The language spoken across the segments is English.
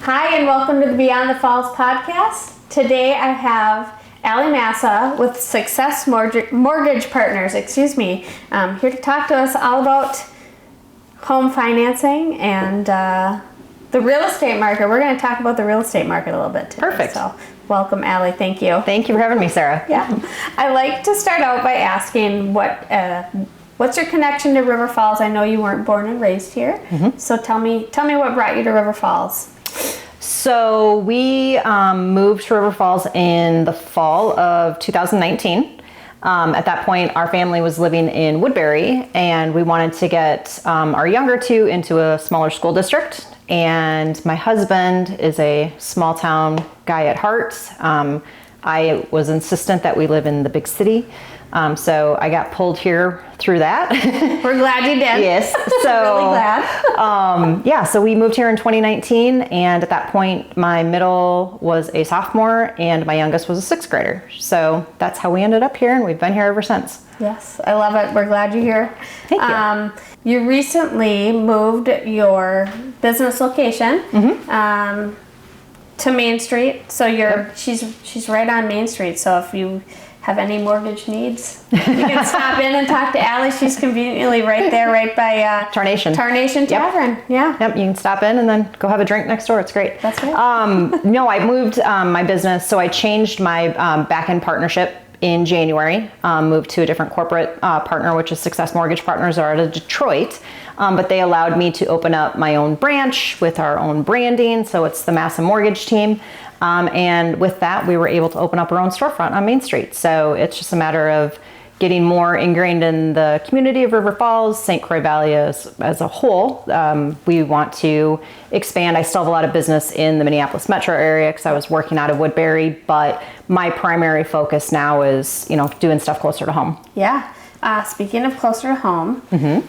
Hi, and welcome to the Beyond the Falls podcast. Today I have Ali Massa with Success Mortgage Partners, here to talk to us all about home financing and the real estate market. We're going to talk about the real estate market a little bit today. Perfect. So welcome, Ali. Thank you. Thank you for having me, Sarah. Yeah. I like to start out by asking what's your connection to River Falls? I know you weren't born and raised here. Mm-hmm. So tell me what brought you to River Falls. So we moved to River Falls in the fall of 2019. At that point, our family was living in Woodbury, and we wanted to get our younger two into a smaller school district. And my husband is a small town guy at heart. I was insistent that we live in the big city. So I got pulled here through that. We're glad you did. Yes. So really glad. So we moved here in 2019, and at that point, my middle was a sophomore and my youngest was a sixth grader. So that's how we ended up here, and we've been here ever since. Yes, I love it. We're glad you're here. Thank you. You recently moved your business location to Main Street. So she's right on Main Street. So if you have any mortgage needs, you can stop in and talk to Ali. She's conveniently right there, right by Tarnation Tavern. Yep. Yeah. Yep. You can stop in and then go have a drink next door. It's great. That's right. No, I moved my business. So I changed my back-end partnership in January, moved to a different corporate partner, which is Success Mortgage Partners out of Detroit. But they allowed me to open up my own branch with our own branding. So it's the Massa Mortgage team. And with that, we were able to open up our own storefront on Main Street. So it's just a matter of getting more ingrained in the community of River Falls, St. Croix Valley as a whole. We want to expand. I still have a lot of business in the Minneapolis metro area because I was working out of Woodbury, but my primary focus now is, doing stuff closer to home. Yeah. Speaking of closer to home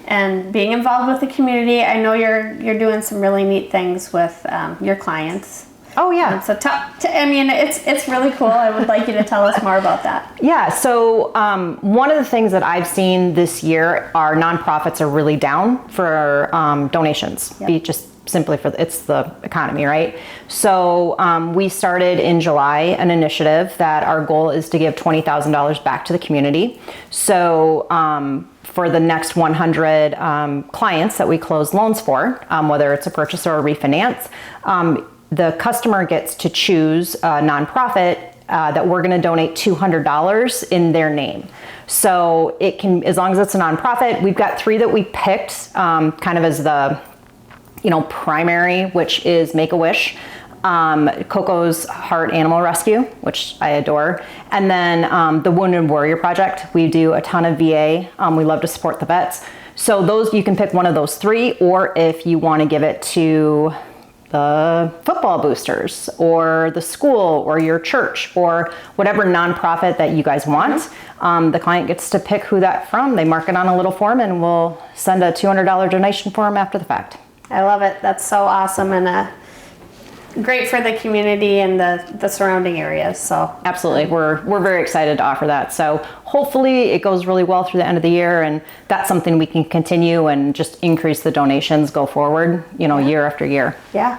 and being involved with the community, I know you're doing some really neat things with your clients. Oh yeah. So it's really cool. I would like you to tell us more about that. Yeah. So one of the things that I've seen this year are nonprofits are really down for donations. Yep. Just simply it's the economy, right? So we started in July an initiative that our goal is to give $20,000 back to the community. So for the next 100 clients that we close loans for, whether it's a purchase or a refinance, the customer gets to choose a nonprofit that we're going to donate $200 in their name. So it can, as long as it's a nonprofit, we've got 3 that we picked kind of as the primary, which is Make-A-Wish, Coco's Heart Animal Rescue, which I adore, and then the Wounded Warrior Project. We do a ton of VA. We love to support the vets. So those, you can pick one of those 3, or if you want to give it to the football boosters or the school or your church or whatever nonprofit that you guys want. The client gets to pick who that's from. They mark it on a little form and we'll send a $200 donation for them after the fact. I love it. That's so awesome and great for the community and the surrounding areas. So absolutely, we're very excited to offer that. So hopefully it goes really well through the end of the year, and that's something we can continue and just increase the donations go forward, year after year. Yeah.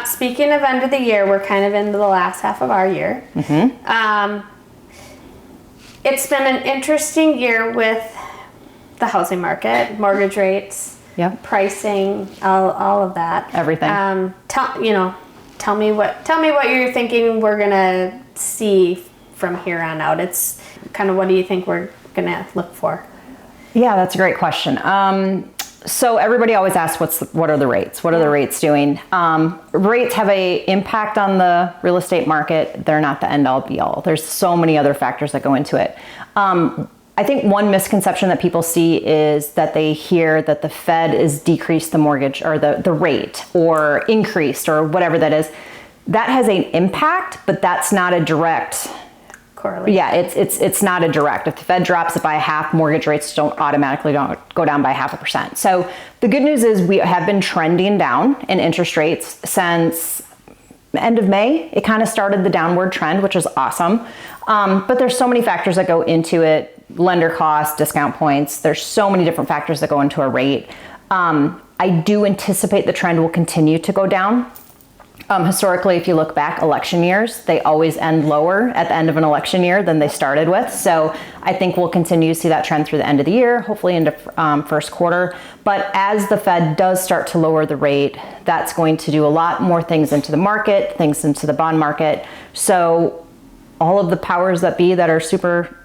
Speaking of end of the year, we're kind of into the last half of our year. It's been an interesting year with the housing market, mortgage rates, pricing, all of that. Everything. Tell me what you're thinking we're gonna see from here on out. It's kind of, what do you think we're gonna look for? Yeah, that's a great question. So everybody always asks, what are the rates? What are the rates doing? Rates have a impact on the real estate market. They're not the end all be all. There's so many other factors that go into it. I think one misconception that people see is that they hear that the Fed is decreased the mortgage or the rate or increased or whatever that is. That has an impact, but that's not a direct correlation. Yeah, it's not a direct. If the Fed drops it by a half, mortgage rates don't automatically go down by 0.5%. So the good news is we have been trending down in interest rates since end of May. It kind of started the downward trend, which is awesome. But there's so many factors that go into it. Lender costs, discount points. There's so many different factors that go into a rate. I do anticipate the trend will continue to go down. Historically, if you look back election years, they always end lower at the end of an election year than they started with. So I think we'll continue to see that trend through the end of the year, hopefully into first quarter. But as the Fed does start to lower the rate, that's going to do a lot more things into the market, things into the bond market. So all of the powers that be that are super,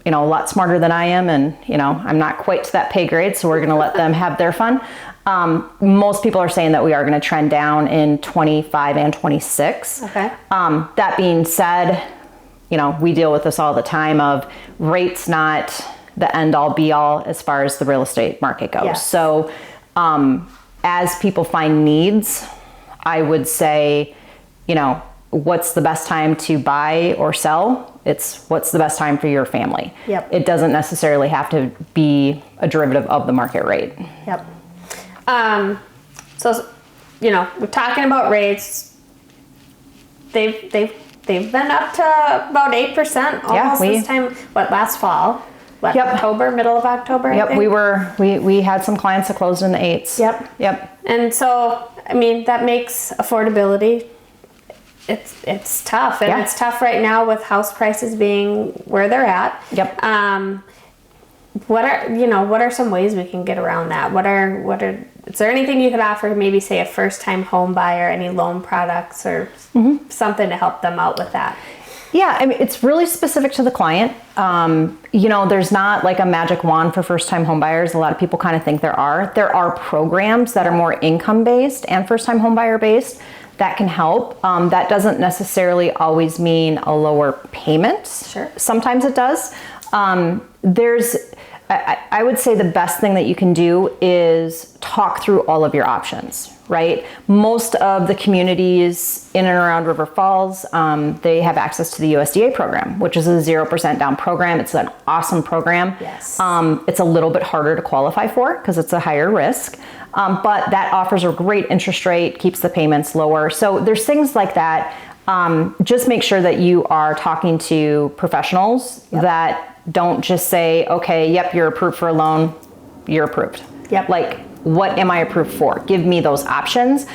a lot smarter than I am, and I'm not quite to that pay grade, so we're going to let them have their fun. Most people are saying that we are going to trend down in 25 and 26. Okay. That being said, we deal with this all the time of rates not the end all be all as far as the real estate market goes. Yes. So as people find needs, I would say, what's the best time to buy or sell? It's what's the best time for your family. Yep. It doesn't necessarily have to be a derivative of the market rate. Yep. So, we're talking about rates. They've been up to about 8% almost this time. Last fall? Yep. October, middle of October. Yep. I think? We had some clients that closed in the 8s. Yep. And so, that makes affordability. It's tough, and it's tough right now with house prices being where they're at. Yep. What are some ways we can get around that? Is there anything you could offer, maybe say a first-time home buyer, any loan products or something to help them out with that? Yeah, it's really specific to the client. There's not like a magic wand for first-time home buyers. A lot of people kind of think there are. There are programs that are more income-based and first-time home buyer-based that can help. That doesn't necessarily always mean a lower payment. Sure. Sometimes it does. I would say the best thing that you can do is talk through all of your options, right? Most of the communities in and around River Falls, they have access to the USDA program, which is a 0% down program. It's an awesome program. Yes. It's a little bit harder to qualify for because it's a higher risk, but that offers a great interest rate, keeps the payments lower. So there's things like that. Just make sure that you are talking to professionals that don't just say, okay, yep, you're approved for a loan, you're approved. Yep. Like, what am I approved for? Give me those options,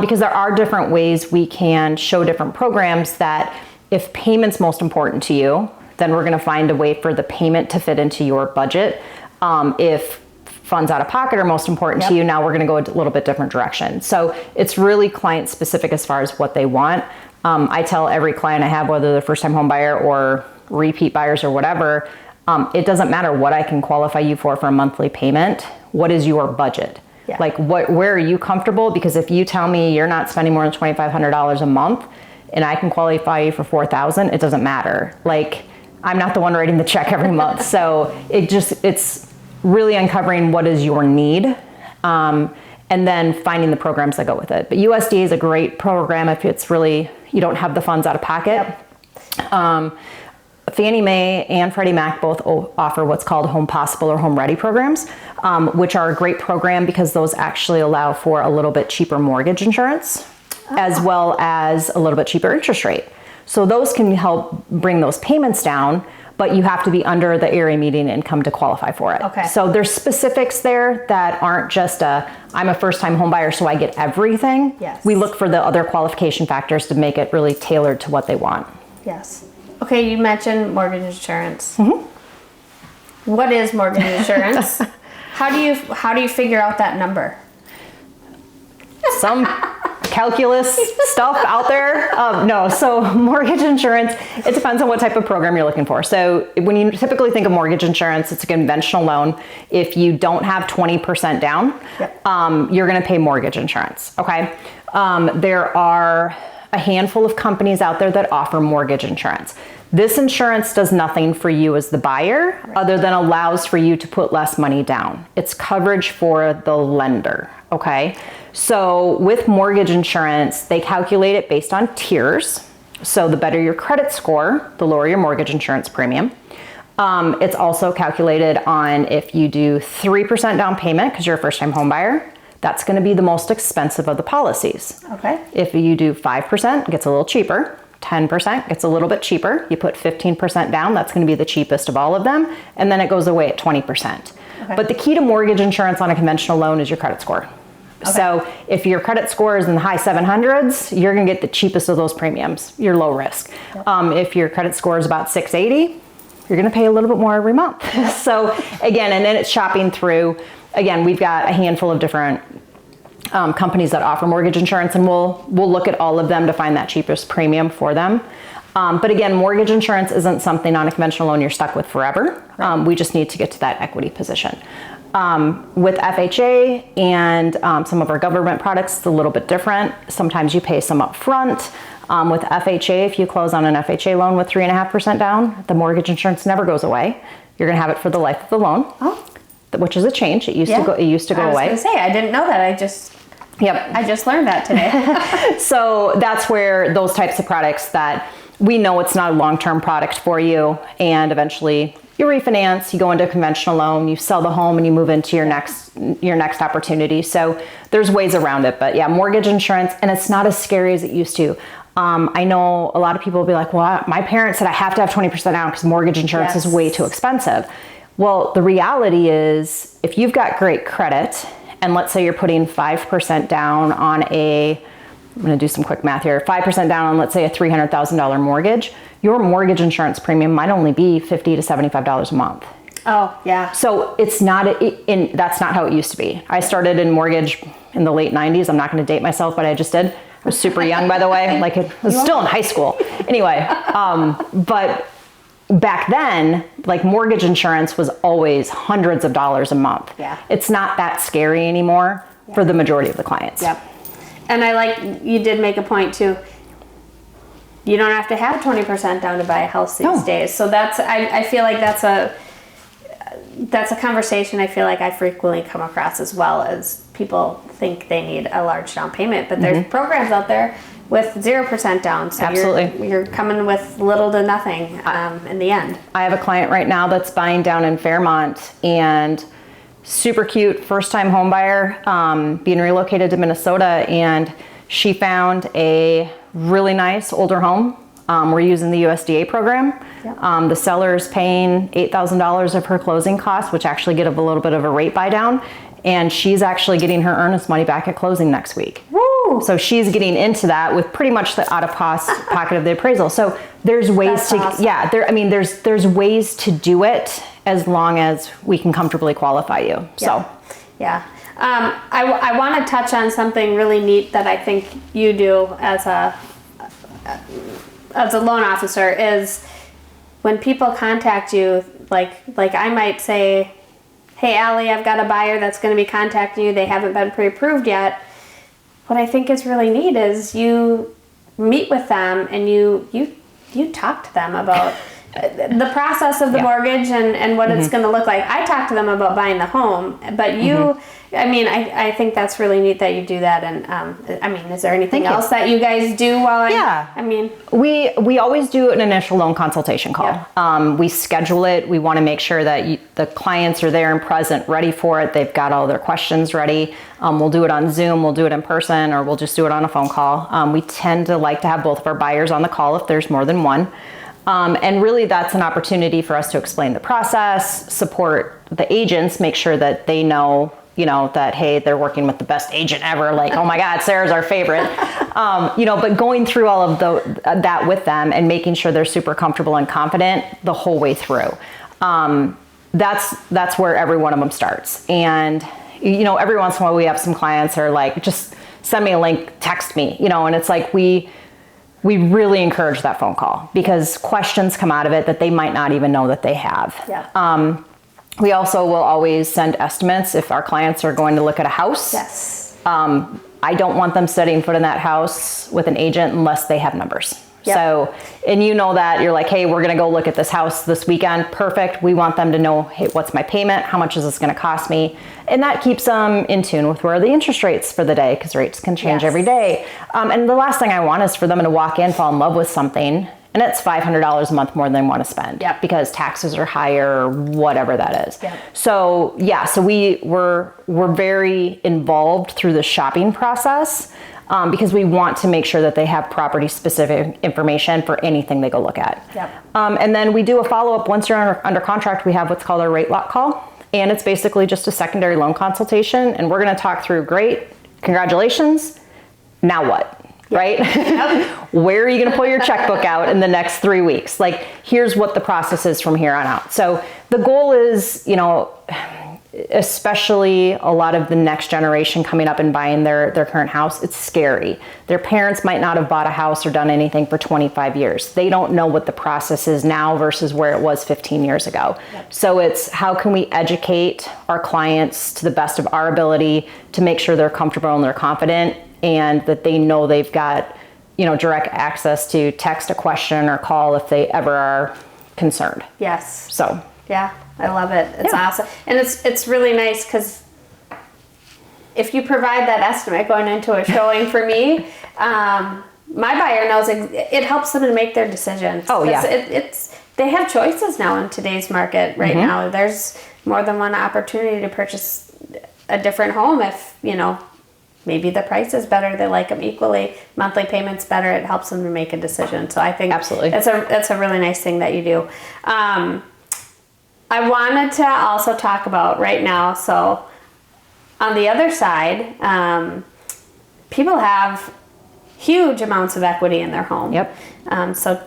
because there are different ways we can show different programs that if payment's most important to you, then we're gonna find a way for the payment to fit into your budget. If funds out of pocket are most important to you, now we're gonna go a little bit different direction. So it's really client specific as far as what they want. I tell every client I have, whether they're first time home buyer or repeat buyers or whatever, it doesn't matter what I can qualify you for a monthly payment. What is your budget? Yeah. Like where are you comfortable? Because if you tell me you're not spending more than $2,500 a month and I can qualify you for $4,000, it doesn't matter. Like, I'm not the one writing the check every month. So it's really uncovering what is your need, and then finding the programs that go with it. But USDA is a great program if it's really, you don't have the funds out of pocket. Yep. Fannie Mae and Freddie Mac both offer what's called Home Possible or Home Ready programs, which are a great program because those actually allow for a little bit cheaper mortgage insurance, as well as a little bit cheaper interest rate. So those can help bring those payments down, but you have to be under the area median income to qualify for it. Okay. So there's specifics there that aren't just I'm a first-time home buyer, so I get everything. Yes. We look for the other qualification factors to make it really tailored to what they want. Yes. Okay, you mentioned mortgage insurance. What is mortgage insurance? How do you figure out that number? Some calculus stuff out there. No, so mortgage insurance, it depends on what type of program you're looking for. So when you typically think of mortgage insurance, it's a conventional loan. If you don't have 20% down, you're gonna pay mortgage insurance, okay? There are a handful of companies out there that offer mortgage insurance. This insurance does nothing for you as the buyer other than allows for you to put less money down. It's coverage for the lender, okay? So with mortgage insurance, they calculate it based on tiers. So the better your credit score, the lower your mortgage insurance premium. It's also calculated on if you do 3% down payment because you're a first-time home buyer, that's going to be the most expensive of the policies. Okay. If you do 5%, it gets a little cheaper. 10% gets a little bit cheaper. You put 15% down, that's going to be the cheapest of all of them. And then it goes away at 20%. Okay. But the key to mortgage insurance on a conventional loan is your credit score. So if your credit score is in the high 700s, you're going to get the cheapest of those premiums. You're low risk. Yep. If your credit score is about 680, you're going to pay a little bit more every month. So again, and then it's shopping through. Again, we've got a handful of different companies that offer mortgage insurance, and we'll look at all of them to find that cheapest premium for them. But again, mortgage insurance isn't something on a conventional loan you're stuck with forever. Right. We just need to get to that equity position. With FHA and some of our government products, it's a little bit different. Sometimes you pay some up front. With FHA, if you close on an FHA loan with 3.5% down, the mortgage insurance never goes away. You're going to have it for the life of the loan, which is a change. It used to go. It used to go away. I was going to say, I didn't know that. I just learned that today. So that's where those types of products that we know it's not a long-term product for you, and eventually you refinance, you go into a conventional loan, you sell the home, and you move into your next opportunity. So there's ways around it, but yeah, mortgage insurance, and it's not as scary as it used to. I know a lot of people will be like, well, my parents said I have to have 20% down because mortgage insurance is way too expensive. Well, the reality is if you've got great credit, and let's say you're putting 5% down on I'm going to do some quick math here, 5% down on, let's say, a $300,000 mortgage, your mortgage insurance premium might only be $50 to $75 a month. Oh, yeah. So it's not, that's not how it used to be. I started in mortgage in the late 90s. I'm not going to date myself, but I just did. I was super young, by the way. Like, I was still in high school. Anyway, but back then, like, mortgage insurance was always hundreds of dollars a month. Yeah. It's not that scary anymore for the majority of the clients. Yep. And you did make a point too. You don't have to have 20% down to buy a house these days. So I feel like that's a conversation I feel like I frequently come across, as well as people think they need a large down payment. But there's programs out there with 0% down. So Absolutely. You're coming with little to nothing in the end. I have a client right now that's buying down in Fairmont, and super cute first-time home buyer, being relocated to Minnesota, and she found a really nice older home. We're using the USDA program. Yep. The seller is paying $8,000 of her closing costs, which actually get a little bit of a rate buy down, and she's actually getting her earnest money back at closing next week. Woo! So she's getting into that with pretty much the pocket of the appraisal. So there's ways there's ways to do it, as long as we can comfortably qualify you. So, yeah. I want to touch on something really neat that I think you do as a loan officer, is when people contact you, like I might say, hey, Ali, I've got a buyer that's going to be contacting you. They haven't been pre-approved yet. What I think is really neat is you meet with them and you talk to them about the process of the mortgage and what it's going to look like. I talk to them about buying the home, but I think that's really neat that you do that. And is there anything else that you guys do we always do an initial loan consultation call. Yeah. We schedule it. We want to make sure that the clients are there and present, ready for it. They've got all their questions ready. We'll do it on Zoom, we'll do it in person, or we'll just do it on a phone call. We tend to like to have both of our buyers on the call if there's more than one. And really that's an opportunity for us to explain the process, support the agents, make sure that they know, that, hey, they're working with the best agent ever. Like, oh my God, Sarah's our favorite. But going through all of that with them and making sure they're super comfortable and confident the whole way through. That's where every one of them starts. And, every once in a while we have some clients who are like, just send me a link, text me, and it's like, we really encourage that phone call, because questions come out of it that they might not even know that they have. Yeah. We also will always send estimates if our clients are going to look at a house. Yes. I don't want them setting foot in that house with an agent unless they have numbers. Yep. So, and that you're like, hey, we're going to go look at this house this weekend. Perfect. We want them to know, hey, what's my payment? How much is this going to cost me? And that keeps them in tune with where are the interest rates for the day, because rates can change every day. And the last thing I want is for them to walk in, fall in love with something, and it's $500 a month more than they want to spend. Yep. Because taxes are higher or whatever that is. Yep. So we're very involved through the shopping process. Because we want to make sure that they have property specific information for anything they go look at. Yep. And then we do a follow-up. Once you're under contract, we have what's called a rate lock call. And it's basically just a secondary loan consultation. And we're going to talk through, great, congratulations. Now what? Right? Yep. Where are you going to pull your checkbook out in the next 3 weeks? Like, here's what the process is from here on out. So the goal is, especially a lot of the next generation coming up and buying their current house, it's scary. Their parents might not have bought a house or done anything for 25 years. They don't know what the process is now versus where it was 15 years ago. Yep. So it's how can we educate our clients to the best of our ability to make sure they're comfortable and they're confident and that they know they've got, direct access to text a question or call if they ever are concerned. Yes. So. Yeah, I love it. It's awesome. And it's really nice because if you provide that estimate going into a showing for me, my buyer knows it helps them to make their decisions. Oh, yeah. They have choices now in today's market right now. There's more than one opportunity to purchase a different home if, maybe the price is better, they like them equally, monthly payments better, it helps them to make a decision. So I think absolutely that's a really nice thing that you do. I wanted to also talk about right now, so on the other side, people have huge amounts of equity in their home. Yep. So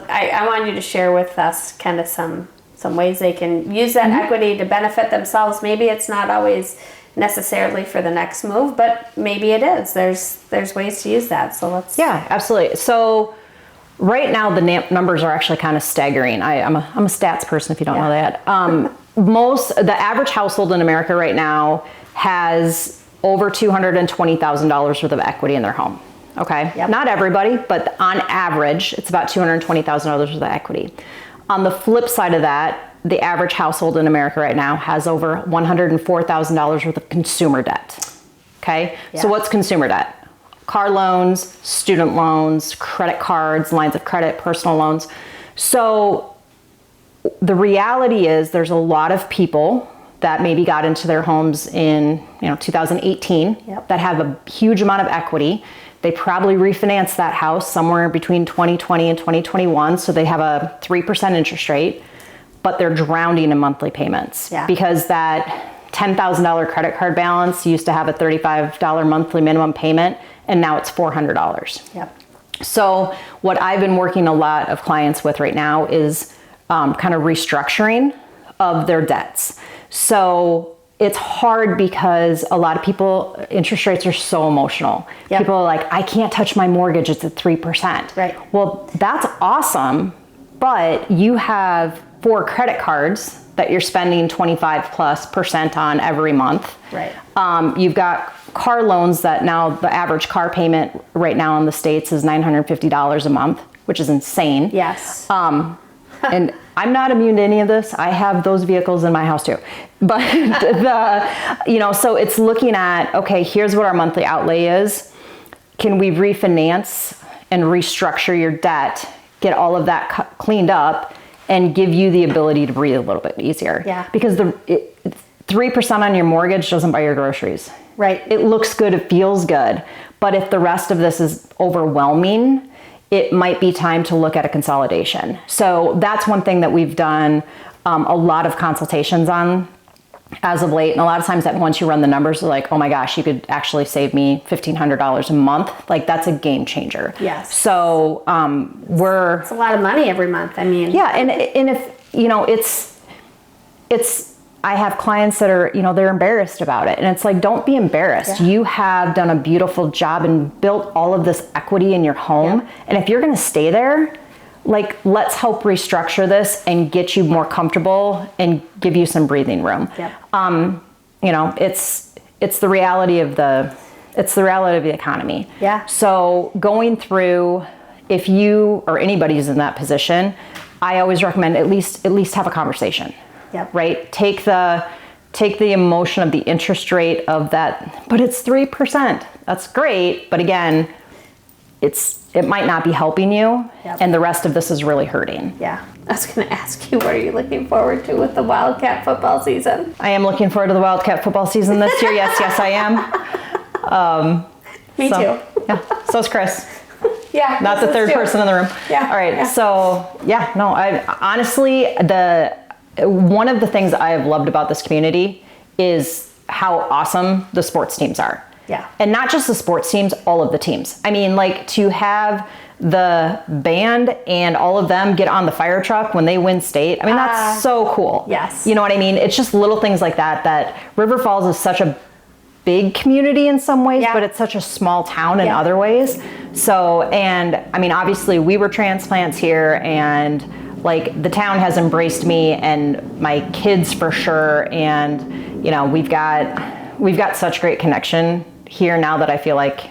I want you to share with us kind of some ways they can use that equity to benefit themselves. Maybe it's not always necessarily for the next move, but maybe it is. There's ways to use that. So let's. Yeah, absolutely. So right now the numbers are actually kind of staggering. I'm a stats person if you don't know that. The average household in America right now has over $220,000 worth of equity in their home. Okay. Yep. Not everybody, but on average, it's about $220,000 worth of equity. On the flip side of that, the average household in America right now has over $104,000 worth of consumer debt. Okay. Yeah. So what's consumer debt? Car loans, student loans, credit cards, lines of credit, personal loans. So the reality is there's a lot of people that maybe got into their homes in 2018 that have a huge amount of equity. They probably refinanced that house somewhere between 2020 and 2021, so they have a 3% interest rate, but they're drowning in monthly payments because that $10,000 credit card balance used to have a $35 monthly minimum payment, and now it's $400. Yep. So what I've been working a lot of clients with right now is kind of restructuring of their debts. So it's hard because a lot of people, interest rates are so emotional. Yep. People are like, I can't touch my mortgage, it's at 3%. Right. Well, that's awesome, but you have 4 credit cards that you're spending 25+% on every month. Right. You've got car loans that now the average car payment right now in the States is $950 a month, which is insane. Yes. And I'm not immune to any of this. I have those vehicles in my house too. But so it's looking at, okay, here's what our monthly outlay is. Can we refinance and restructure your debt, get all of that cleaned up, and give you the ability to breathe a little bit easier? Yeah. Because 3% on your mortgage doesn't buy your groceries. Right. It looks good, it feels good. But if the rest of this is overwhelming, it might be time to look at a consolidation. So that's one thing that we've done a lot of consultations on as of late. And a lot of times that once you run the numbers, they're like, oh my gosh, you could actually save me $1,500 a month. Like, that's a game changer. Yes. So it's a lot of money every month. I mean. Yeah. And if, I have clients that are, they're embarrassed about it. And it's like, don't be embarrassed. Yeah. You have done a beautiful job and built all of this equity in your home. Yeah. And if you're going to stay there, like, let's help restructure this and get you more comfortable and give you some breathing room. Yeah. It's the reality of the economy. Yeah. So going through, if you or anybody's in that position, I always recommend at least have a conversation. Yep. Right? Take the emotion of the interest rate of that, but it's 3%. That's great, but again, it might not be helping you, and the rest of this is really hurting. Yeah. I was going to ask you, what are you looking forward to with the Wildcat football season? I am looking forward to the Wildcat football season this year. Yes, I am. Me too. Yeah. So's Chris. Yeah. Not the third person in the room. Yeah. All right. Yeah. So I honestly, one of the things I have loved about this community is how awesome the sports teams are. Yeah. And not just the sports teams, all of the teams. I mean, like to have the band and all of them get on the fire truck when they win state. I mean, that's so cool. Yes. You know what I mean? It's just little things like that River Falls is such a big community in some ways, but it's such a small town in other ways. So, and I mean, obviously we were transplants here, and like the town has embraced me and my kids for sure. And, you know, we've got such great connection here now that I feel like,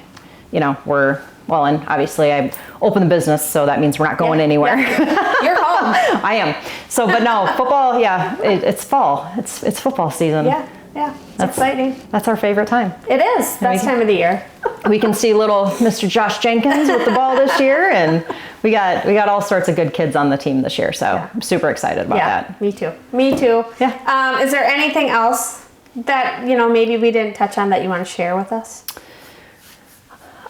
you know, well, and obviously I opened the business, so that means we're not going anywhere. You're home. I am. So, but no, football, it's fall. It's football season. Yeah. It's exciting. That's our favorite time. It is. Best time of the year. We can see little Mr. Josh Jenkins with the ball this year, and we got all sorts of good kids on the team this year. So I'm super excited about that. Me too. Yeah. Is there anything else that, you know, maybe we didn't touch on that you want to share with us?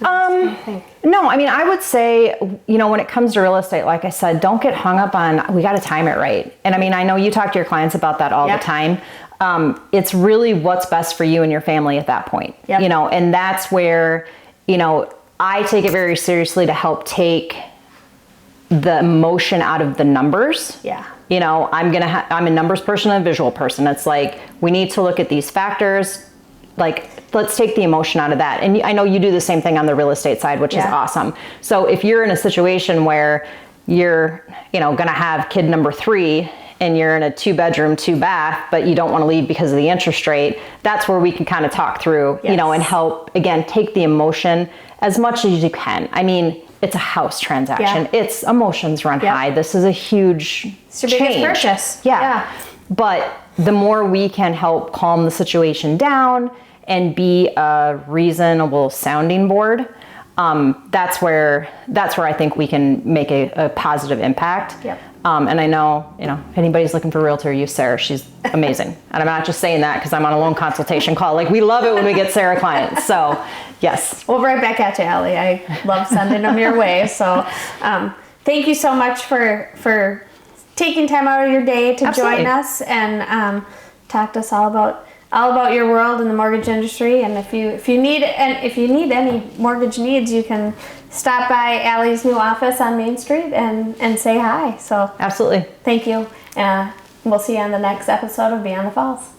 No, I mean, I would say, you know, when it comes to real estate, like I said, don't get hung up on, we got to time it right. And I mean, I know you talk to your clients about that all the time. It's really what's best for you and your family at that point, you know, and that's where, you know, I take it very seriously to help take the emotion out of the numbers. Yeah. You know, I'm a numbers person and a visual person. It's like, we need to look at these factors. Like, let's take the emotion out of that. And I know you do the same thing on the real estate side, which is awesome. So if you're in a situation where you're, you know, going to have kid number 3 and you're in a 2-bedroom, 2-bath, but you don't want to leave because of the interest rate, that's where we can kind of talk through, you know, and help, again, take the emotion as much as you can. I mean, it's a house transaction. It's emotions run high. This is a huge it's your biggest purchase. Yeah. But the more we can help calm the situation down and be a reasonable sounding board, that's where I think we can make a positive impact. Yep. And I know, you know, if anybody's looking for a realtor, use Sarah. She's amazing. And I'm not just saying that because I'm on a loan consultation call. Like, we love it when we get Sarah clients. So, yes. Well, right back at you, Ali. I love sending them your way. So, thank you so much for taking time out of your day to join us and talk to us all about your world in the mortgage industry. And if you need any mortgage needs, you can stop by Ali's new office on Main Street and say hi. So absolutely. Thank you. We'll see you on the next episode of Beyond the Falls.